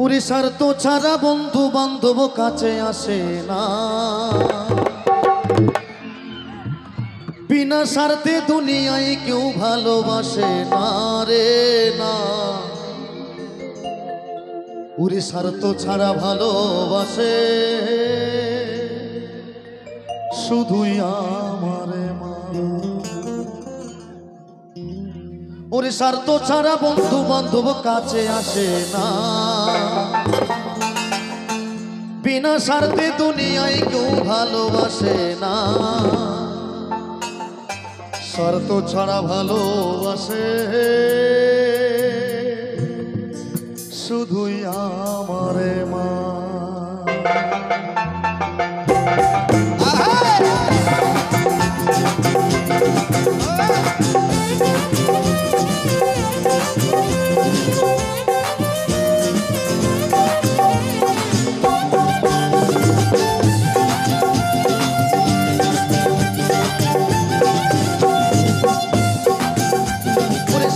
ওরে স্বার্থ ছাড়া বন্ধু বান্ধব কাছে আসে না, বিনা স্বার্থে দুনিয়ায় কেউ ভালোবাসে না রে না। ওরে স্বার্থ ছাড়া ভালোবাসে শুধুই আমার মা। ওরে স্বার্থ ছাড়া বন্ধু বান্ধব কাছে আসে না, বিনা স্বার্থে দুনিয়ায় কেউ ভালোবাসে না। স্বার্থ ছাড়া ভালোবাসে শুধুই আমার মা।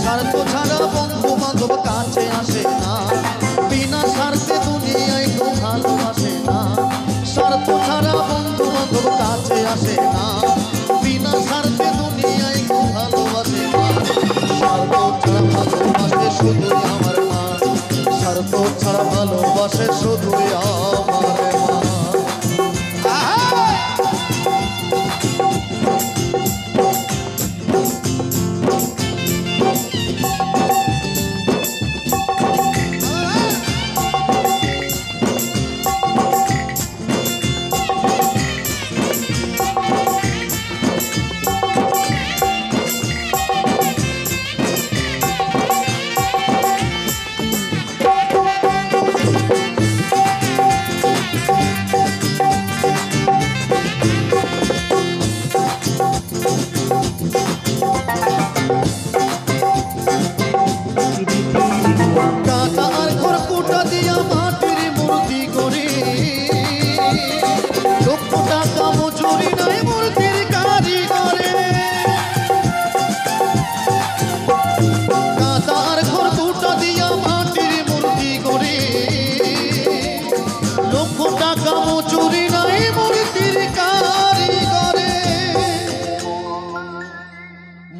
স্বার্থ ছাড়া বন্ধু বান্ধব কাছে আসে না, বিনা স্বার্থে দুনিয়ায় কেউ ভালোবাসে না। স্বার্থ ছাড়া বন্ধু বান্ধব কাছে আসে না, বিনা স্বার্থে দুনিয়ায় কেউ ভালোবাসে না। স্বার্থ ছাড়া ভালোবাসে শুধুই আমার মা, স্বার্থ ছাড়া ভালোবাসে শুধুই আমার মা।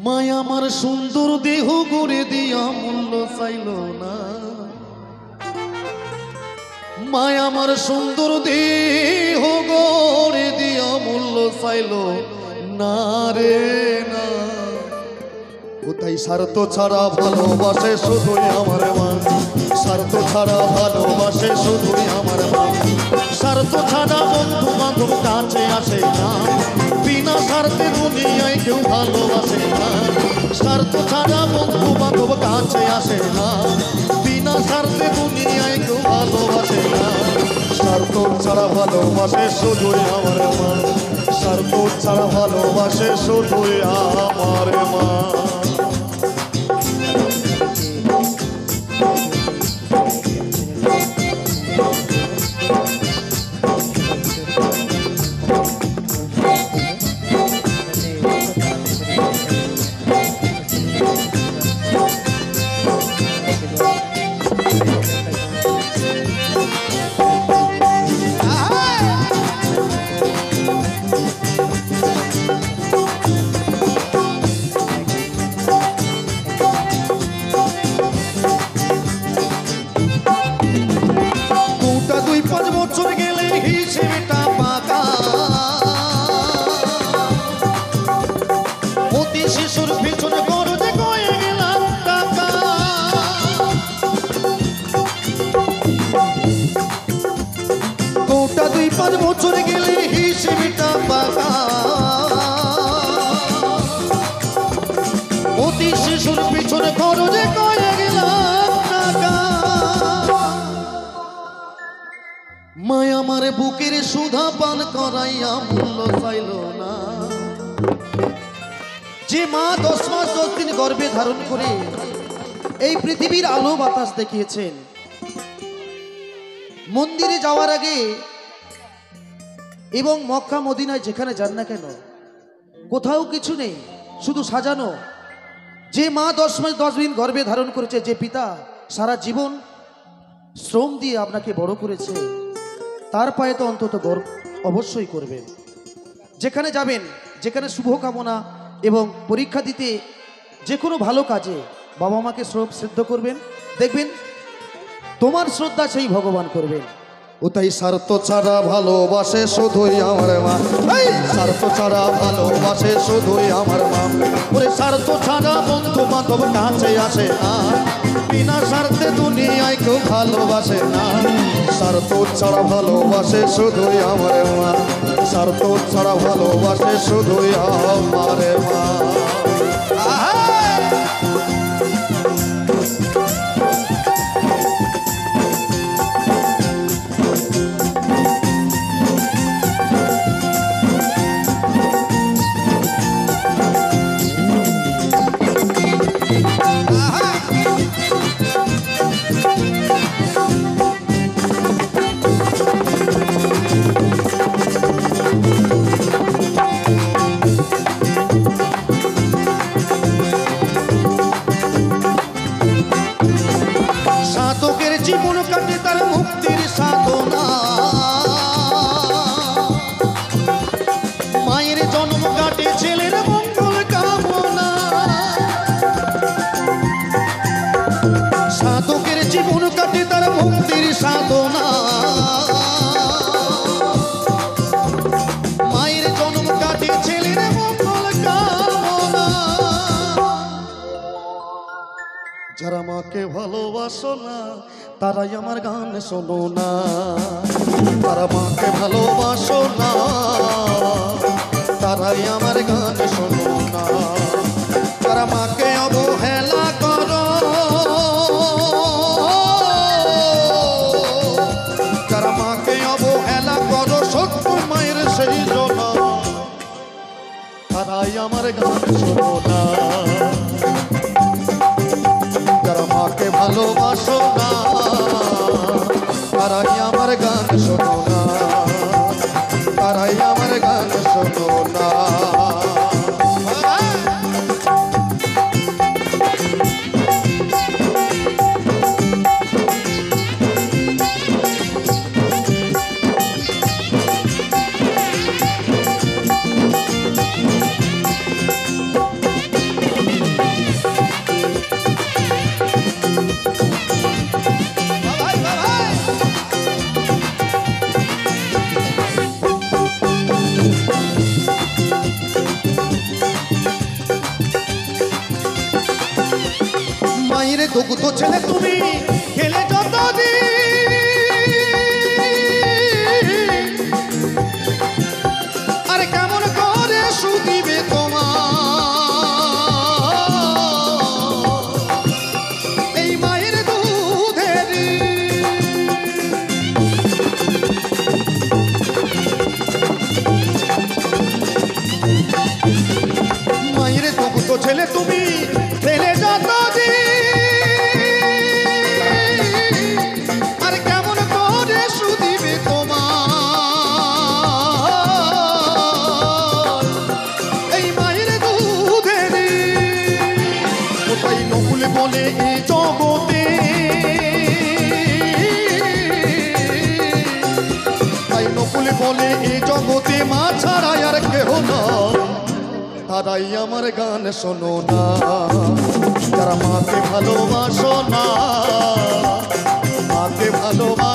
মায়া আমার সুন্দর দেহ গড়ে দিয়া মূল্য চাইল না, মায়া আমার সুন্দর দেহ গড়ে দিয়া মূল্য চাইল না রে না। কোথায় স্বার্থ ছাড়া ভালোবাসে শুধুই আমার মা, স্বার্থ ছাড়া ভালোবাসে শুধুই আমার মা। স্বার্থ ছাড়া বন্ধু বান্ধব কাছে আসে না, বিনা স্বার্থে দুনিয়ায় কেউ ভালোবাসে না। স্বার্থ ছাড়া বন্ধু বান্ধব কাছে আসে না, বিনা স্বার্থে দুনিয়ায় কেউ ভালোবাসে না। স্বার্থ ছাড়া ভালোবাসে শুধুই আমার মা, স্বার্থ ছাড়া ভালোবাসে শুধুই আমার মা। বছর গেলে হিসেবটা পাকা, অতি শিশুর পিছনে খরচে কয়ে গেলাম টাকা। মায়া আমার বুকের সুধা পান করাইয়া মূল্য চাইল না, যে মা 10 মাস 10 দিন গর্ভে ধারণ করে এই পৃথিবীর আলো বাতাস দেখিয়েছেন। মন্দিরে যাওয়ার আগে এবং মক্কা মদিনায় যেখানে যান না কেন কোথাও কিছু নেই, শুধু সাজানো। যে মা 10 মাস 10 দিন গর্ভে ধারণ করেছে, যে পিতা সারা জীবন শ্রম দিয়ে আপনাকে বড় করেছে, তার পায়ে তো অন্তত গর্ব অবশ্যই করবেন। যেখানে যাবেন, যেখানে শুভকামনা এবং পরীক্ষা দিতে, যে কোনো ভালো কাজে বাবা মাকে শ্রদ্ধা করবেন, দেখবেন তোমার শ্রদ্ধা সেই ভগবান করবেন। ও তাই স্বার্থ ছাড়া ভালোবাসে শুধুই আমার মা, এই স্বার্থ ছাড়া ভালোবাসে শুধুই আমার মা। ওরে স্বার্থ ছাড়া বন্ধু বান্ধব কাছে আসে না, বিনা স্বার্থে দুনিয়ায় কেউ ভালোবাসে না। স্বার্থ ছাড়া ভালোবাসে শুধুই আমার মা, স্বার্থ ছাড়া ভালোবাসে শুধুই আমার মা। সাধকের জীবন কাটে তার মুক্তির সাধনা, মায়ের জন্ম কাটে ছেলের মঙ্গল কামনা। সাধকের জীবন কাটে তার মুক্তির সাধনা, মায়ের জন্ম কাটে ছেলের মঙ্গল কামনা। যারা মাকে ভালোবাসো না তারাই আমার গান শোনো না, তারা মাকে ভালোবাসো না তারাই আমার গান শোনো না। তারা মাকে অবহেলা করো, যারা মাকে অবহেলা করো সত্য মায়ের সেই জন্য, তারাই আমার গান শোনো না। যারা মাকে ভালোবাসো না তারাই আমার গান শোনো না, তারাই আমার গান শোনো না। মায়ের দুগ্ধ ছেলে তুমি খেলে যতদিন, আর কেমন করে শুধিবে তোমার এই মায়ের দুধের। মায়ের দুগ্ধ ছেলে তুমি খেলে যতদিন, আর কেমন করে শুধিবে তোমার এই মায়ের দুধের। ওটাই নকুল বলে এই জগতে, তাই নকুল বলে এই জগতে মা ছাড়া আর কেহ না, তারাই আমার গান শোনো না। যারা মাকে ভালোবাসো না, মাকে ভালোবাসো